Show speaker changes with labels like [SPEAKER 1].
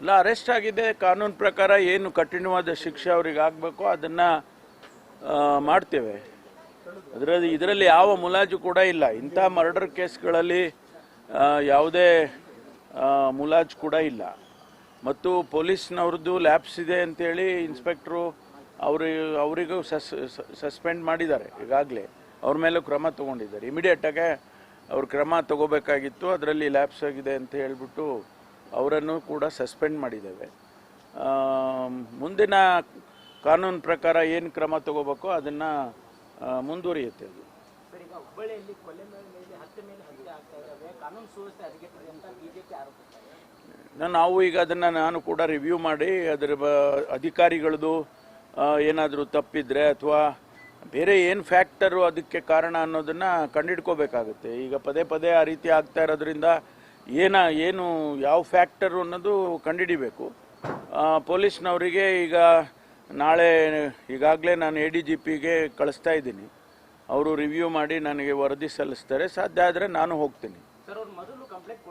[SPEAKER 1] ಇಲ್ಲ, ಅರೆಸ್ಟ್ ಆಗಿದೆ. ಕಾನೂನು ಪ್ರಕಾರ ಏನು ಕಠಿಣವಾದ ಶಿಕ್ಷೆ ಅವ್ರಿಗೆ ಆಗಬೇಕು ಅದನ್ನು ಮಾಡ್ತೇವೆ. ಇದರಲ್ಲಿ ಯಾವ ಮುಲಾಜು ಕೂಡ ಇಲ್ಲ. ಇಂಥ ಮರ್ಡರ್ ಕೇಸ್ಗಳಲ್ಲಿ ಯಾವುದೇ ಮುಲಾಜು ಕೂಡ ಇಲ್ಲ. ಮತ್ತು ಪೊಲೀಸ್ನವ್ರದ್ದು ಲ್ಯಾಪ್ಸ್ ಇದೆ ಅಂತೇಳಿ ಇನ್ಸ್ಪೆಕ್ಟ್ರು ಅವರಿಗೂ ಸಸ್ಪೆಂಡ್ ಮಾಡಿದ್ದಾರೆ. ಈಗಾಗಲೇ ಅವ್ರ ಮೇಲೂ ಕ್ರಮ ತಗೊಂಡಿದ್ದಾರೆ. ಇಮಿಡಿಯೇಟಾಗೆ ಅವ್ರ ಕ್ರಮ ತಗೋಬೇಕಾಗಿತ್ತು. ಅದರಲ್ಲಿ ಲ್ಯಾಪ್ಸ್ ಆಗಿದೆ ಅಂತ ಹೇಳಿಬಿಟ್ಟು ಅವರನ್ನು ಕೂಡ ಸಸ್ಪೆಂಡ್ ಮಾಡಿದ್ದೇವೆ. ಮುಂದಿನ ಕಾನೂನು ಪ್ರಕಾರ ಏನು ಕ್ರಮ ತಗೋಬೇಕೋ ಅದನ್ನು ಮುಂದುವರಿಯುತ್ತೆ. ನಾವು ಈಗ ಅದನ್ನು ನಾನು ಕೂಡ ರಿವ್ಯೂ ಮಾಡಿ ಅದರ ಅಧಿಕಾರಿಗಳದ್ದು ಏನಾದರೂ ತಪ್ಪಿದ್ರೆ ಅಥವಾ ಬೇರೆ ಏನು ಫ್ಯಾಕ್ಟರು ಅದಕ್ಕೆ ಕಾರಣ ಅನ್ನೋದನ್ನು ಕಂಡುಹಿಡ್ಕೋಬೇಕಾಗುತ್ತೆ. ಈಗ ಪದೇ ಪದೇ ಆ ರೀತಿ ಆಗ್ತಾ ಇರೋದ್ರಿಂದ ಏನು ಯಾವ ಫ್ಯಾಕ್ಟರು ಅನ್ನೋದು ಕಂಡುಹಿಡಿಬೇಕು. ಪೊಲೀಸ್ನವರಿಗೆ ಈಗ ನಾಳೆ ಈಗಾಗಲೇ ನಾನು ADGPಗೆ ಕಳಿಸ್ತಾ ಇದ್ದೀನಿ. ಅವರು ರಿವ್ಯೂ ಮಾಡಿ ನನಗೆ ವರದಿ ಸಲ್ಲಿಸ್ತಾರೆ. ಸಾಧ್ಯ ಆದರೆ ನಾನು ಹೋಗ್ತೀನಿ.